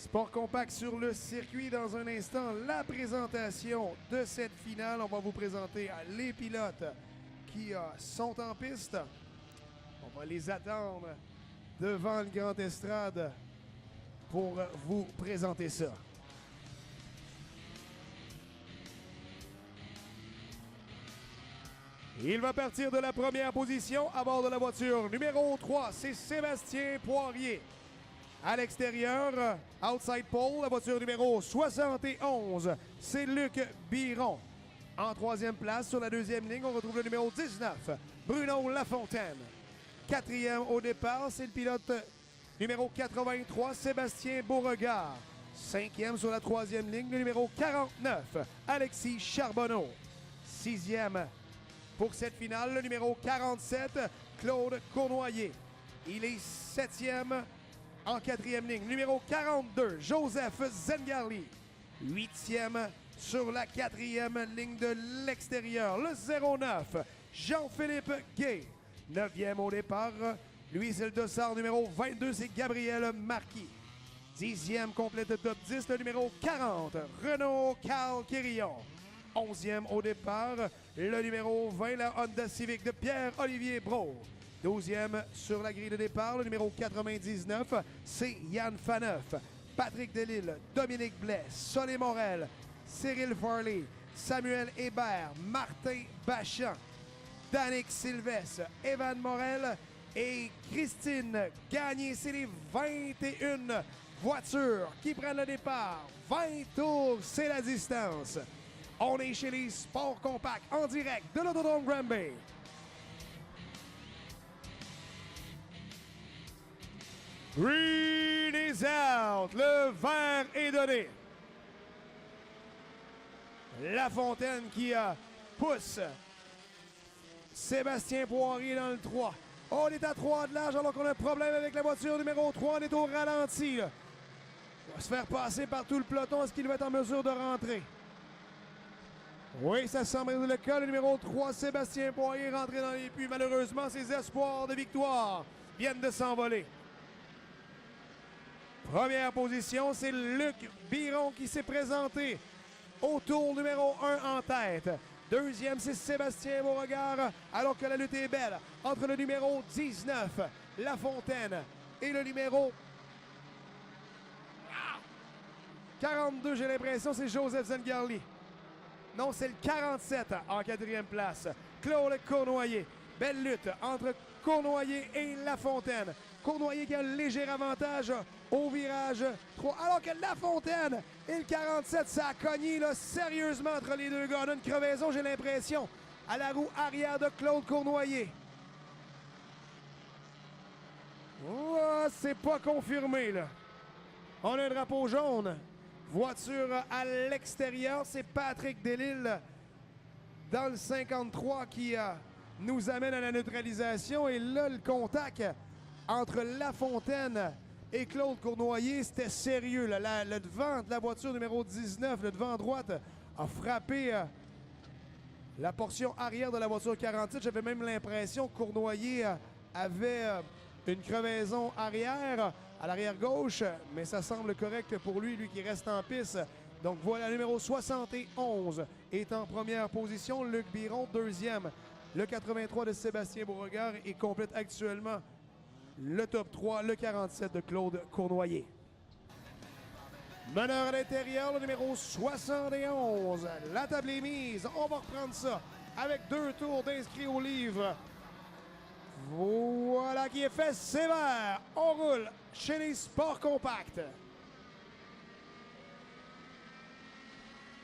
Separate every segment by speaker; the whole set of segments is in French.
Speaker 1: Sport compact sur le circuit. Dans un instant, la présentation de cette finale. On va vous présenter les pilotes qui sont en piste. On va les attendre devant le Grand Estrade pour vous présenter ça. Il va partir de la première position à bord de la voiture numéro 3. C'est Sébastien Poirier. À l'extérieur, outside pole, la voiture numéro 71, c'est Luc Biron. En troisième place, sur la deuxième ligne, on retrouve le numéro 19, Bruno Lafontaine. Quatrième au départ, c'est le pilote numéro 83, Sébastien Beauregard. Cinquième sur la troisième ligne, le numéro 49, Alexis Charbonneau. Sixième pour cette finale, le numéro 47, Claude Cournoyer. Il est septième en quatrième ligne, numéro 42, Joseph Zengarli. Huitième sur la quatrième ligne de l'extérieur, le 09, Jean-Philippe Gay. Neuvième au départ, lui c'est le dossard numéro 22, c'est Gabriel Marquis. Dixième complète de top 10, le numéro 40, Renaud Carl Quérillon. Onzième au départ, le numéro 20, la Honda Civic de Pierre-Olivier Brault. 12e sur la grille de départ, le numéro 99, c'est Yann Faneuf. Patrick Delisle, Dominique Blais, Solé Morel, Cyril Farley, Samuel Hébert, Martin Bachan, Danick Sylvestre, Evan Morel et Christine Gagné. C'est les 21 voitures qui prennent le départ. 20 tours, c'est la distance. On est chez les Sports Compacts en direct de l'Autodrome Granby. Green is out. Le vert est donné. Lafontaine qui pousse Sébastien Poirier dans le 3. On est à 3 de large alors qu'on a un problème avec la voiture numéro 3. On est au ralenti. Là. On va se faire passer par tout le peloton. Est-ce qu'il va être en mesure de rentrer? Oui, ça semble être le cas. Le numéro 3, Sébastien Poirier, rentré dans les puits. Malheureusement, ses espoirs de victoire viennent de s'envoler. Première position, c'est Luc Biron qui s'est présenté au tour numéro 1 en tête. Deuxième, c'est Sébastien Beauregard, alors que la lutte est belle entre le numéro 19, Lafontaine, et le numéro 42, j'ai l'impression, c'est Joseph Zengarli. Non, c'est le 47 en quatrième place, Claude Cournoyer. Belle lutte entre Cournoyer et Lafontaine. Cournoyer qui a un léger avantage au virage 3. Alors que Lafontaine et le 47, ça a cogné là, sérieusement entre les deux gars. On a une crevaison, j'ai l'impression, à la roue arrière de Claude Cournoyer. Oh, c'est pas confirmé, là. On a un drapeau jaune. Voiture à l'extérieur, c'est Patrick Delisle dans le 53 qui nous amène à la neutralisation. Et là, le contact entre Lafontaine et Claude Cournoyer, c'était sérieux. Là. Le devant de la voiture numéro 19, le devant droite, a frappé la portion arrière de la voiture 47. J'avais même l'impression que Cournoyer avait une crevaison arrière à l'arrière gauche, mais ça semble correct pour lui qui reste en piste. Donc voilà, le numéro 71 est en première position. Luc Biron, deuxième. Le 83 de Sébastien Beauregard et complète actuellement le top 3, le 47 de Claude Cournoyer. Meneur à l'intérieur, le numéro 71. La table est mise. On va reprendre ça avec 2 tours d'inscrits au livre. Voilà qui est fait, sévère. On roule chez les Sports Compacts.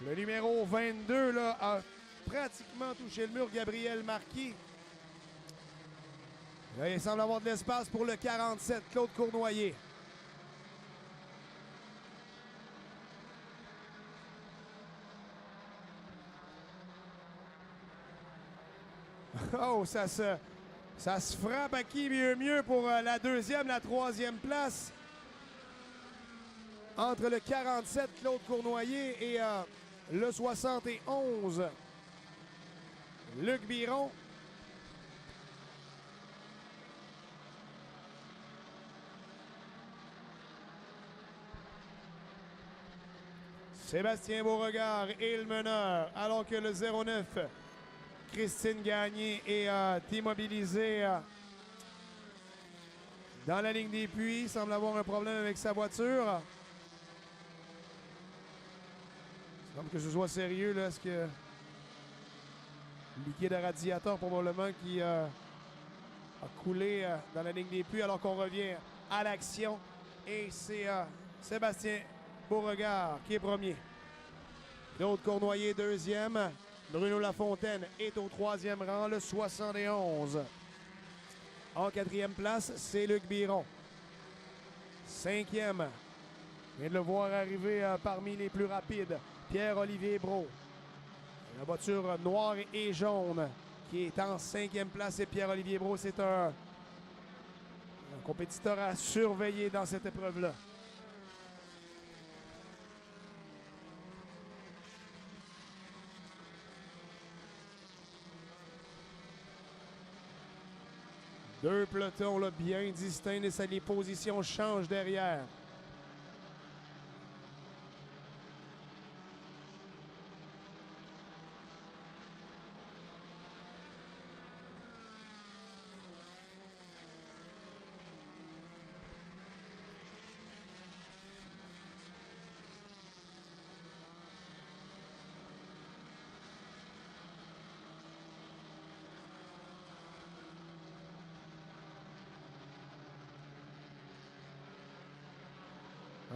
Speaker 1: Le numéro 22 là, a pratiquement touché le mur, Gabriel Marquis. Là, il semble avoir de l'espace pour le 47, Claude Cournoyer. Oh, ça se frappe à qui mieux pour la deuxième, la troisième place. Entre le 47, Claude Cournoyer, et le 71, Luc Biron. Sébastien Beauregard est le meneur, alors que le 09, Christine Gagné, est immobilisée dans la ligne des puits. Il semble avoir un problème avec sa voiture. Il semble que ce soit sérieux, là. Est-ce que liquide à radiateur probablement qui a coulé dans la ligne des puits, alors qu'on revient à l'action. Et c'est Sébastien Beauregard qui est premier. Claude Cournoyer deuxième. Bruno Lafontaine est au troisième rang, le 71. En quatrième place, c'est Luc Biron. Cinquième, je viens de le voir arriver parmi les plus rapides, Pierre-Olivier Brault. La voiture noire et jaune qui est en cinquième place, et Pierre-Olivier Brault, c'est un compétiteur à surveiller dans cette épreuve-là. Deux pelotons là, bien distincts et les positions changent derrière.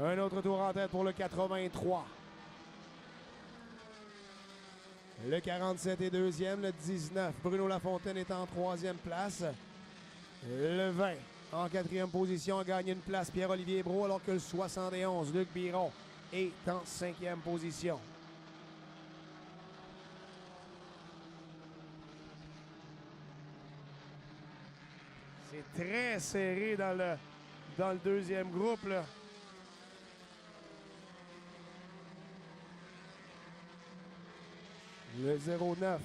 Speaker 1: Un autre tour en tête pour le 83. Le 47 est deuxième. Le 19, Bruno Lafontaine est en troisième place. Le 20, en quatrième position, a gagné une place Pierre-Olivier Brault, alors que le 71, Luc Biron, est en cinquième position. C'est très serré dans le deuxième groupe, là. Le 09.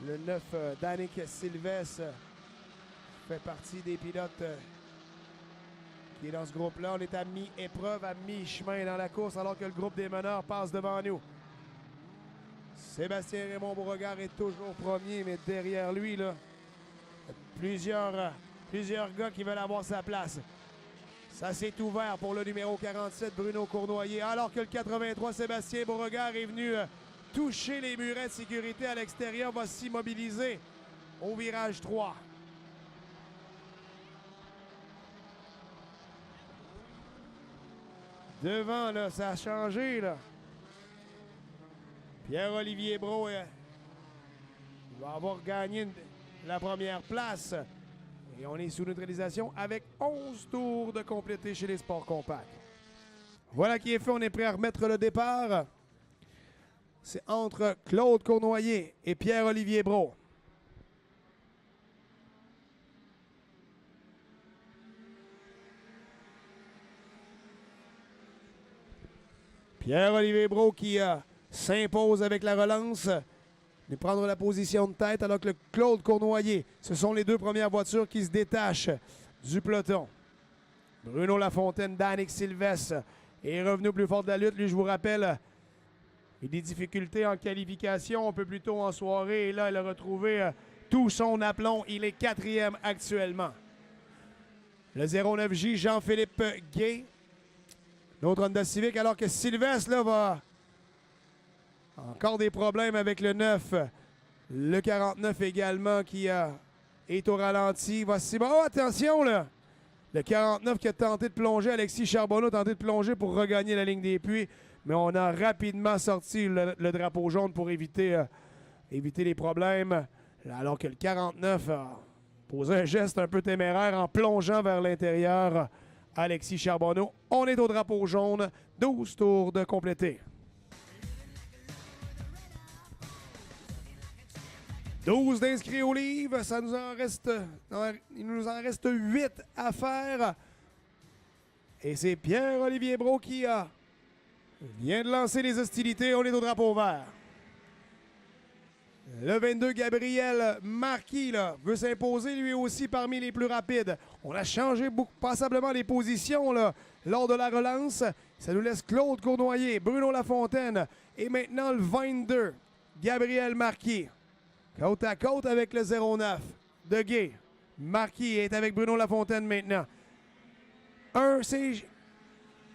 Speaker 1: Le 9, Danick Sylvestre, fait partie des pilotes qui est dans ce groupe-là. On est à mi-épreuve, à mi-chemin dans la course, alors que le groupe des meneurs passe devant nous. Sébastien Raymond Beauregard est toujours premier, mais derrière lui, là, plusieurs gars qui veulent avoir sa place. Ça s'est ouvert pour le numéro 47, Bruno Cournoyer, alors que le 83, Sébastien Beauregard, est venu toucher les murets de sécurité à l'extérieur, va s'immobiliser au virage 3. Devant, là, ça a changé, là. Pierre-Olivier Brault va avoir gagné la première place. Et on est sous neutralisation avec 11 tours de compléter chez les sports compacts. Voilà qui est fait, on est prêt à remettre le départ. C'est entre Claude Cournoyer et Pierre-Olivier Brault. Pierre-Olivier Brault qui s'impose avec la relance. De prendre la position de tête, alors que le Claude Cournoyer, ce sont les deux premières voitures qui se détachent du peloton. Bruno Lafontaine, Danick Sylvestre est revenu au plus fort de la lutte. Lui, je vous rappelle, il a des difficultés en qualification un peu plus tôt en soirée. Et là, il a retrouvé tout son aplomb. Il est quatrième actuellement. Le 09J, Jean-Philippe Gay, notre Honda Civic, alors que Sylvestre là, va... Encore des problèmes avec le 9. Le 49 également qui est au ralenti. Voici. Oh, attention là! Le 49 qui a tenté de plonger. Alexis Charbonneau a tenté de plonger pour regagner la ligne des puits. Mais on a rapidement sorti le drapeau jaune pour éviter les problèmes. Alors que le 49 a posé un geste un peu téméraire en plongeant vers l'intérieur. Alexis Charbonneau. On est au drapeau jaune. 12 tours de compléter. 12 d'inscrits au livre, il nous en reste 8 à faire. Et c'est Pierre-Olivier Brault qui vient de lancer les hostilités. On est au drapeau vert. Le 22, Gabriel Marquis, là, veut s'imposer lui aussi parmi les plus rapides. On a changé passablement les positions là, lors de la relance. Ça nous laisse Claude Cournoyer, Bruno Lafontaine et maintenant le 22, Gabriel Marquis. Côte à côte avec le 09 de Gay. Marquis est avec Bruno Lafontaine maintenant. 1, c'est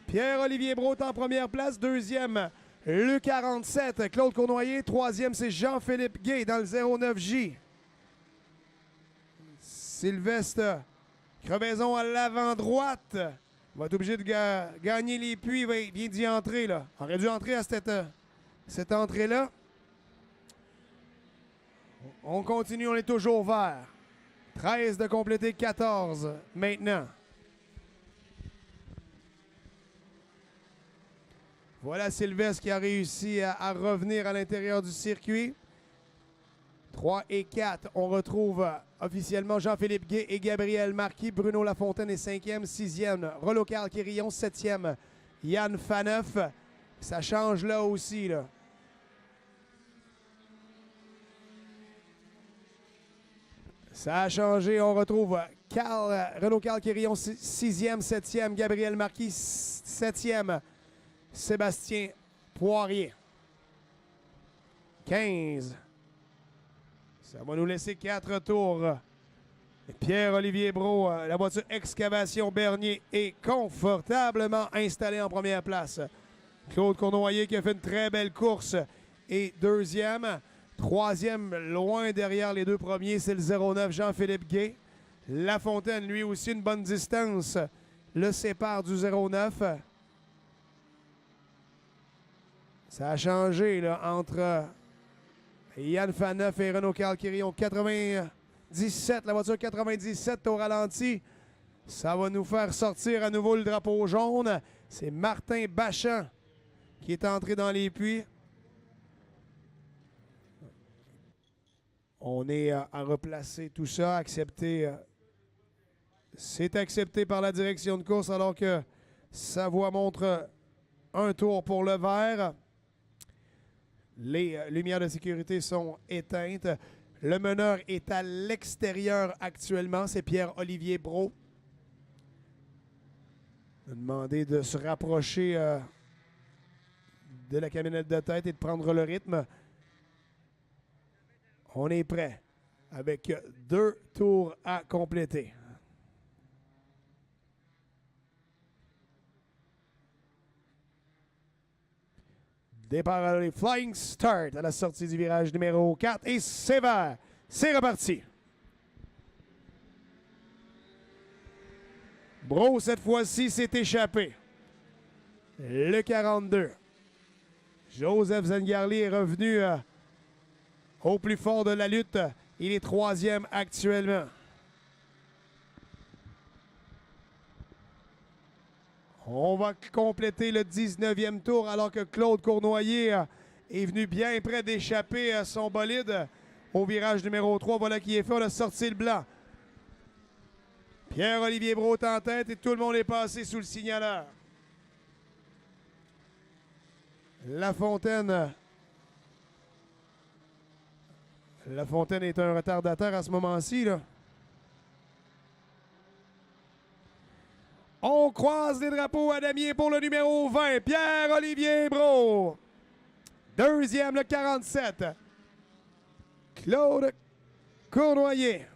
Speaker 1: Pierre-Olivier Brault en première place. Deuxième, le 47, Claude Cournoyer. Troisième, c'est Jean-Philippe Gay dans le 09J. Sylvestre Crevaison à l'avant droite. Il va être obligé de gagner les puits. Il vient d'y entrer. Là. On aurait dû entrer à cette entrée-là. On continue, on est toujours vert. 13 de compléter 14 maintenant. Voilà Sylvestre qui a réussi à revenir à l'intérieur du circuit. 3 et 4, on retrouve officiellement Jean-Philippe Gay et Gabriel Marquis. Bruno Lafontaine est 5e, 6e. Rollo Carl-Quérillon, 7e. Yann Faneuf. Ça change là aussi. Là. Ça a changé. On retrouve Renaud Carl-Quérillon, 6e, 7e. Gabriel Marquis, 7e. Sébastien Poirier. 15. Ça va nous laisser 4 tours. Pierre-Olivier Brault, la voiture Excavation Bernier est confortablement installée en première place. Claude Cournoyer qui a fait une très belle course est deuxième. Troisième, loin derrière les deux premiers, c'est le 09 Jean-Philippe Gay. Lafontaine, lui aussi, une bonne distance, le sépare du 09. Ça a changé là, entre Yann Faneuf et Renaud Carl-Quérillon. 97, la voiture 97 au ralenti. Ça va nous faire sortir à nouveau le drapeau jaune. C'est Martin Bachan qui est entré dans les puits. On est à replacer tout ça, accepter. C'est accepté par la direction de course alors que Savoie montre un tour pour le vert. Les lumières de sécurité sont éteintes. Le meneur est à l'extérieur actuellement. C'est Pierre-Olivier Brault. On a demandé de se rapprocher de la camionnette de tête et de prendre le rythme. On est prêt avec 2 tours à compléter. Départ à les Flying Start à la sortie du virage numéro 4 et c'est vert. C'est reparti. Brault, cette fois-ci, s'est échappé. Le 42. Joseph Zengarli est revenu au plus fort de la lutte. Il est 3e actuellement. On va compléter le 19e tour alors que Claude Cournoyer est venu bien près d'échapper son bolide au virage numéro 3. Voilà qui est fait. On a sorti le blanc. Pierre-Olivier Brault en tête et tout le monde est passé sous le signaleur. Lafontaine est un retardataire à ce moment-ci, là. On croise les drapeaux à damier pour le numéro 20, Pierre-Olivier Brault. Deuxième, le 47, Claude Cournoyer.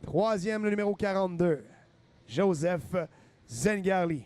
Speaker 1: Troisième, le numéro 42, Joseph Zengarli.